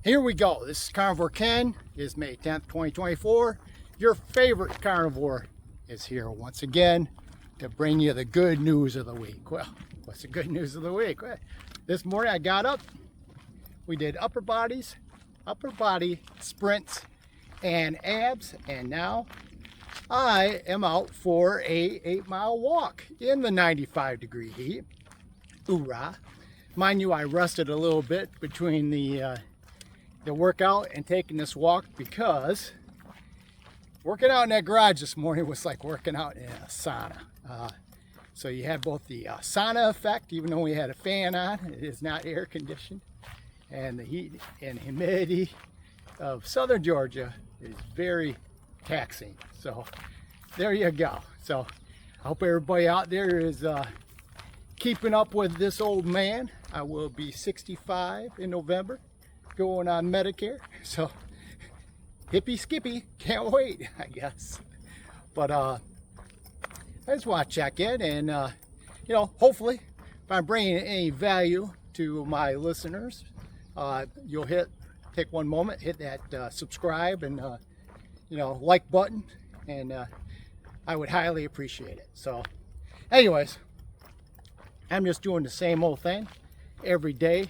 Here we go. This is Carnivore Ken. It is May 10th, 2024. Your favorite carnivore is here once again to bring you the good news of the week. Well, what's the good news of the week? Well, this morning I got up, we did upper body sprints and abs, and now I am out for a 8-mile walk in the 95-degree heat. Hoorah. Mind you, I rested a little bit between the workout and taking this walk because working out in that garage this morning was like working out in a sauna. So you had both the sauna effect, even though we had a fan on, it is not air conditioned, and the heat and humidity of southern Georgia is very taxing. So there you go. So I hope everybody out there is keeping up with this old man. I will be 65 in November, going on Medicare. So hippy skippy, can't wait, I guess. But I just want to check in and, hopefully if I'm bringing any value to my listeners, you'll take one moment, hit that subscribe and, like button, and I would highly appreciate it. So anyways, I'm just doing the same old thing every day,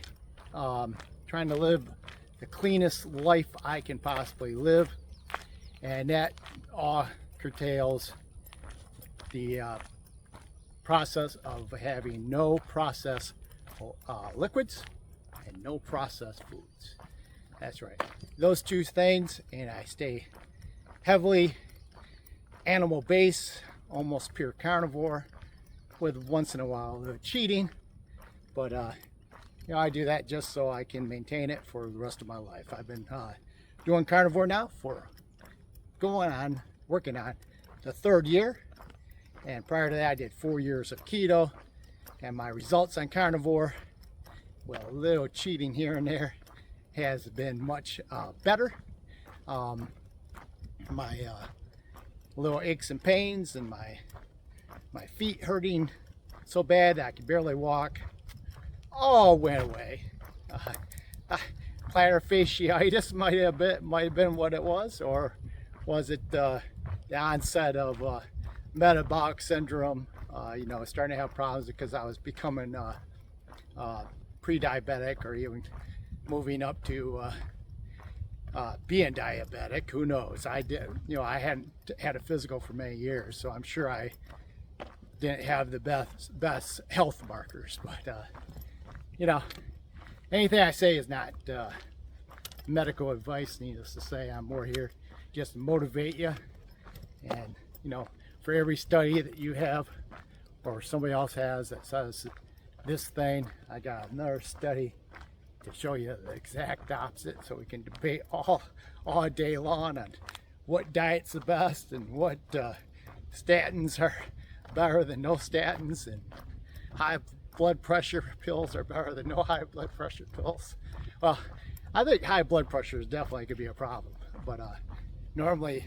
trying to live the cleanest life I can possibly live, and that curtails the process of having no processed liquids and no processed foods. That's right, those two things, and I stay heavily animal based, almost pure carnivore, with once in a while a little cheating, but I do that just so I can maintain it for the rest of my life. I've been doing carnivore now for working on the third year, and prior to that I did 4 years of keto, and my results on carnivore, well, a little cheating here and there, has been much better. My little aches and pains and my feet hurting so bad that I could barely walk all went away. Plantar fasciitis might have been what it was, or was it the onset of metabolic syndrome? Starting to have problems because I was becoming pre-diabetic, or even moving up to being diabetic. Who knows? I hadn't had a physical for many years, so I'm sure I didn't have the best health markers. But anything I say is not medical advice. Needless to say, I'm more here just to motivate you, and for every study that you have or somebody else has that says this thing, I got another study to show you the exact opposite, so we can debate all day long on what diet's the best and what statins are better than no statins, and high blood pressure pills are better than no high blood pressure pills. Well, I think high blood pressure is definitely could be a problem, but normally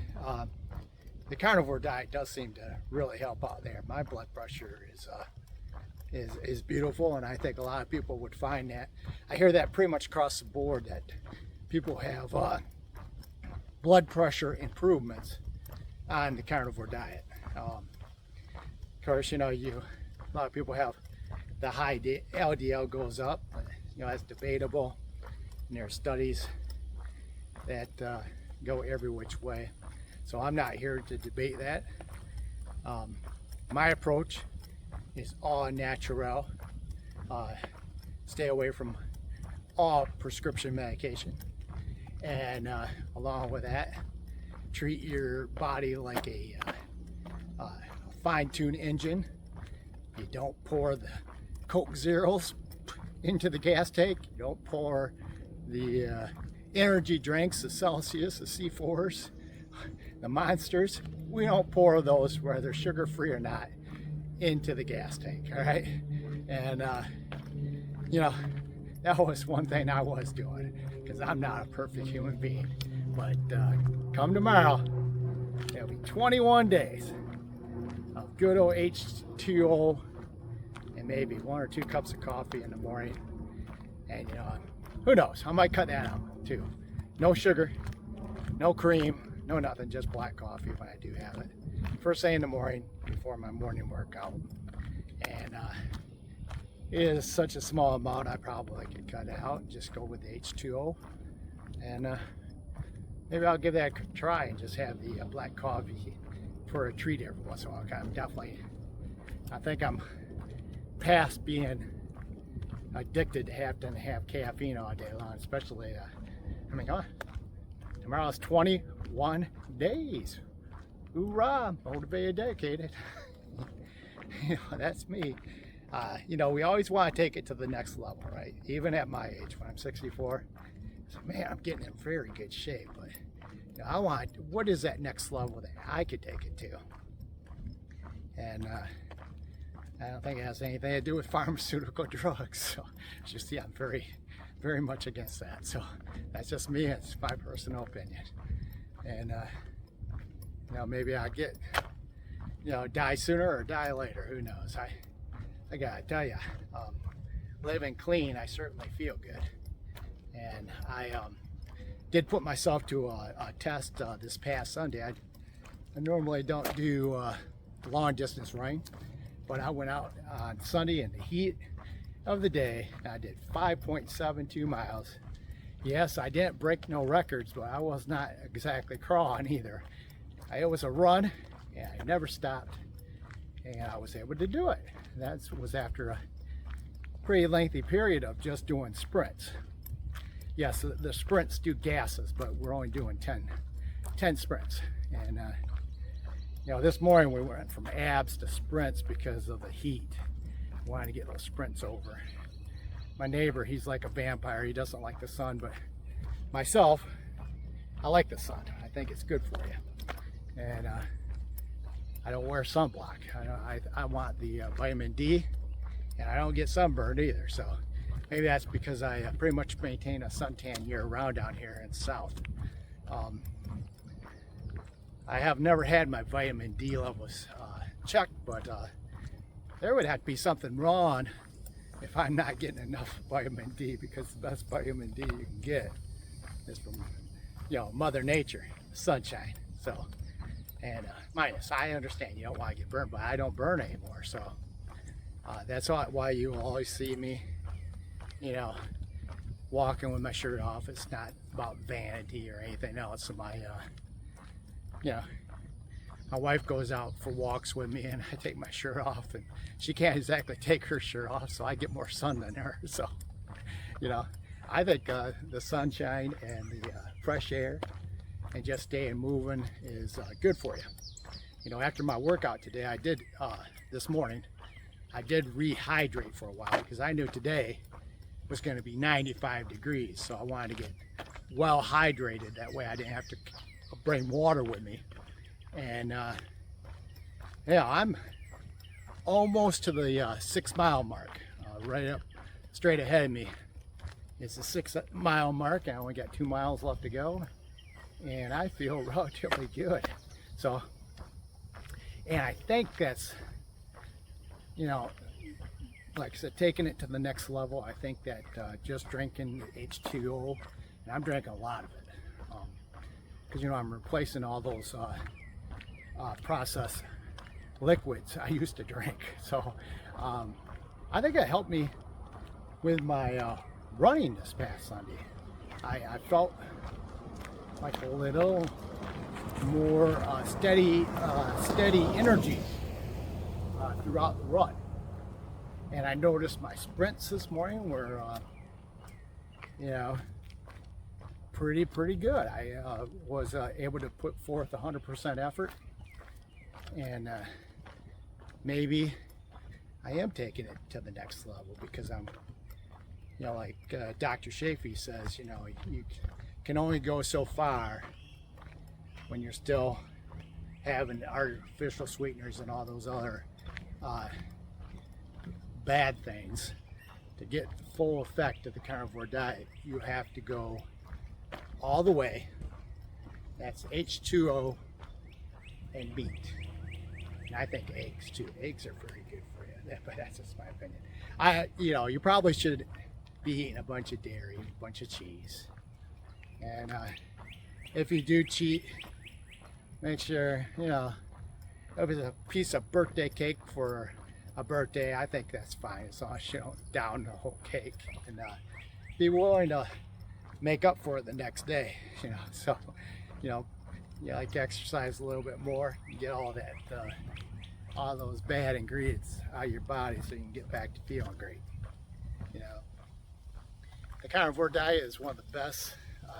the carnivore diet does seem to really help out there. My blood pressure is beautiful, and I think a lot of people would find that. I hear that pretty much across the board, that people have blood pressure improvements on the carnivore diet. Of course, a lot of people have the high LDL goes up, but, that's debatable, and there are studies that go every which way. So I'm not here to debate that. My approach is all natural. Stay away from all prescription medication, and along with that, treat your body like a fine-tuned engine. You don't pour the Coke Zeros into the gas tank. You don't pour the energy drinks, the Celsius, the C4s, the Monsters. We don't pour those, whether sugar-free or not, into the gas tank, all right? And that was one thing I was doing, because I'm not a perfect human being. But come tomorrow, it'll be 21 days of good old H2O and maybe 1 or 2 cups of coffee in the morning. And who knows, I might cut that out too. too. No sugar, no cream, no nothing, just black coffee when I do have it. First thing in the morning before my morning workout. And it is such a small amount, I probably could cut it out and just go with the H2O. And maybe I'll give that a try and just have the black coffee for a treat every once in a while. I think I'm past being addicted to having to have caffeine all day long, especially, tomorrow's 21 days. Hoorah, motivated, dedicated. That's me. We always want to take it to the next level, right? Even at my age, when I'm 64, so, man, I'm getting in very good shape, but what is that next level that I could take it to? And I don't think it has anything to do with pharmaceutical drugs. So just, I'm very, very much against that. So that's just me. It's my personal opinion. And, maybe I get, die sooner or die later. Who knows? I gotta tell you, living clean, I certainly feel good. And I did put myself to a test this past Sunday. I normally don't do long distance running, but I went out on Sunday in the heat of the day. I did 5.72 miles. Yes, I didn't break no records, but I was not exactly crawling either. It was a run, and I never stopped, and I was able to do it. That was after a pretty lengthy period of just doing sprints. Yes, the sprints do gases, but we're only doing 10 sprints. And this morning we went from abs to sprints because of the heat. Wanted to get those sprints over. My neighbor, he's like a vampire. He doesn't like the sun, but myself, I like the sun. I think it's good for you. And I don't wear sunblock. I want the vitamin D, and I don't get sunburned either. So maybe that's because I pretty much maintain a suntan year round down here in the south. I have never had my vitamin D levels checked, but there would have to be something wrong if I'm not getting enough vitamin D, because the best vitamin D you can get is from Mother Nature, sunshine. So, and minus, I understand you don't want to get burned, but I don't burn anymore. So that's why you will always see me walking with my shirt off. It's not about vanity or anything else. My wife goes out for walks with me, and I take my shirt off, and she can't exactly take her shirt off, so I get more sun than her. So, I think the sunshine and the fresh air and just staying moving is good for you. After my workout today, this morning, I did rehydrate for a while because I knew today was going to be 95 degrees. So I wanted to get well hydrated. That way I didn't have to bring water with me. And I'm almost to the 6 mile mark. Right up straight ahead of me it's the 6 mile mark. I only got 2 miles left to go, and I feel relatively good. So, and I think that's, like I said, taking it to the next level. I think that just drinking H2O, and I'm drinking a lot of it, because I'm replacing all those processed liquids I used to drink. So I think it helped me with my running this past Sunday. I felt like a little more steady energy throughout the run. And I noticed my sprints this morning were, pretty good. I was able to put forth 100% effort, and maybe I am taking it to the next level, because I'm, like Dr. Shafee says, you can only go so far when you're still having artificial sweeteners and all those other bad things. To get the full effect of the carnivore diet, you have to go all the way. That's H2O and meat. And I think eggs too. Eggs are very good for you, but that's just my opinion. You probably should be eating a bunch of dairy, a bunch of cheese, And if you do cheat, make sure, you know, if it's a piece of birthday cake for a birthday, I think that's fine, as long as you don't down the whole cake. And be willing to make up for it the next day, you know. So, you know, you like exercise a little bit more, you get all that, all those bad ingredients out of your body, so you can get back to feeling great. You know, the carnivore diet is one of the best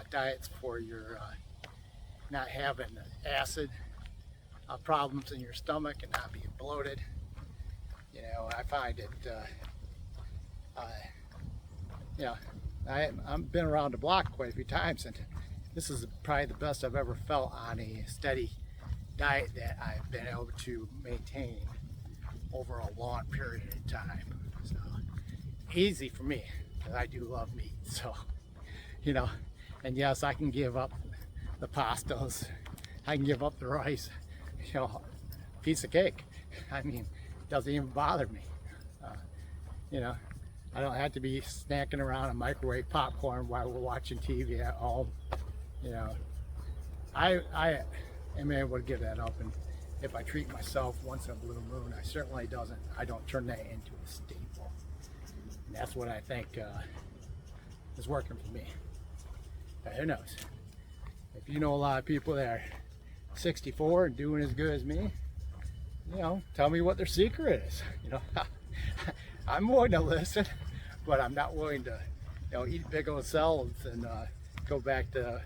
diets for your not having acid problems in your stomach and not being bloated. You know, I find it, you know, I've been around the block quite a few times, and this is probably the best I've ever felt on a steady diet that I've been able to maintain over a long period of time. So easy for me, because I do love meat. So, you know, and yes, I can give up the pastas, I can give up the rice, you know, piece of cake. I mean, it doesn't even bother me. You know, I don't have to be snacking around a microwave popcorn while we're watching TV at home. You know, I am able to give that up, and if I treat myself once in a blue moon, I don't turn that into a staple. And that's what I think is working for me. But who knows? If you know a lot of people that are 64 and doing as good as me, you know, tell me what their secret is. You know, I'm willing to listen, but I'm not willing to, you know, eat big old salads and go back to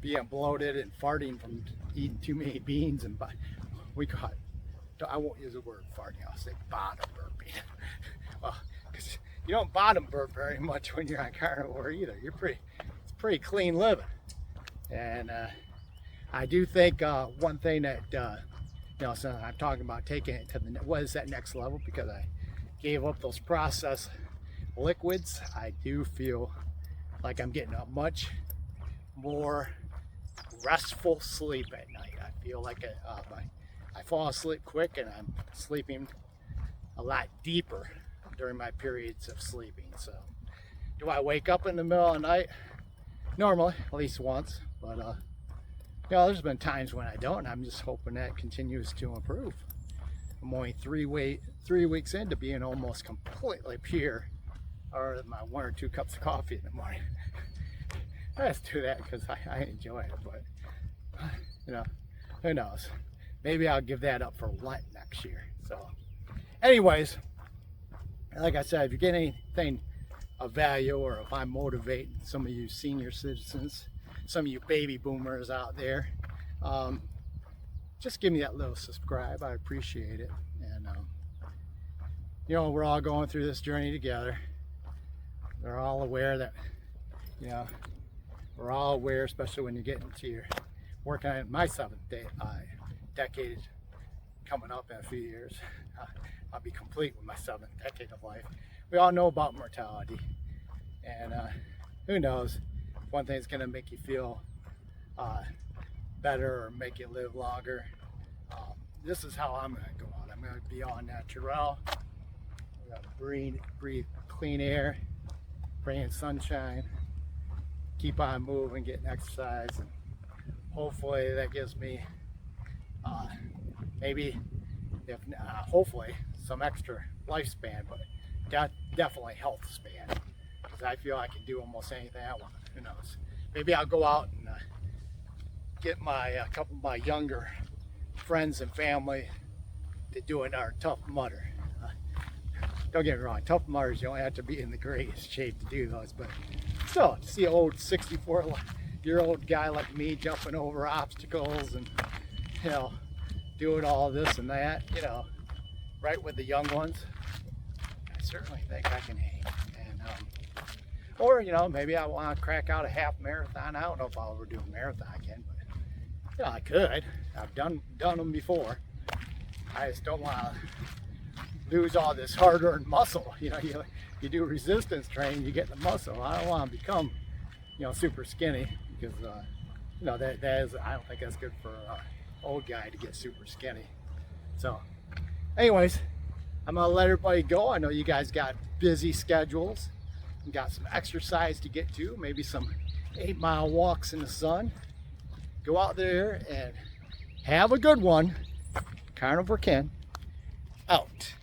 being bloated and farting from eating too many beans. And I won't use the word farting, I'll say bottom burping. Well, because you don't bottom burp very much when you're on carnivore either. It's pretty clean living. And I do think one thing that, you know, so I'm talking about taking it to what is that next level, because I gave up those processed liquids. I do feel like I'm getting a much more restful sleep at night. I feel like I fall asleep quick, and I'm sleeping a lot deeper during my periods of sleeping. So do I wake up in the middle of the night? Normally, at least once, but you know, there's been times when I don't, and I'm just hoping that continues to improve. I'm only 3 weeks into being almost completely pure, or my 1 or 2 cups of coffee in the morning. I just do that because I enjoy it, but you know, who knows? Maybe I'll give that up for Lent next year. So anyways, like I said, if you get anything of value, or if I motivate some of you senior citizens, some of you baby boomers out there, just give me that little subscribe. I appreciate it. And you know, we're all going through this journey together. We're all aware that, you know, we're all aware, especially when you get into your working on my 7th decade coming up in a few years. I'll be complete with my 7th decade of life. We all know about mortality, and who knows, if one thing's going to make you feel better or make you live longer. This is how I'm going to go out. I'm going to be on natural. I'm going to breathe clean air, bring in sunshine, keep on moving, getting exercise, and hopefully that gives me maybe, if hopefully, some extra lifespan, but definitely health span, because I feel I can do almost anything I want. Who knows? Maybe I'll go out and get a couple of my younger friends and family to do our Tough Mudder. Don't get me wrong, Tough Mudders, you don't have to be in the greatest shape to do those, but still, to see an old 64-year-old guy like me jumping over obstacles and, you know, doing all this and that, you know, right with the young ones, I certainly think I can hang. And or, you know, maybe I want to crack out a half marathon. I don't know if I'll ever do a marathon again, but you know, I could. I've done them before. I just don't want to lose all this hard-earned muscle. You know, you do resistance training, you get the muscle. I don't want to become, you know, super skinny, because you know, that is, I don't think that's good for an old guy to get super skinny. So anyways, I'm gonna let everybody go. I know you guys got busy schedules and got some exercise to get to, maybe some 8-mile walks in the sun. Go out there and have a good one. Carnivore Ken, out.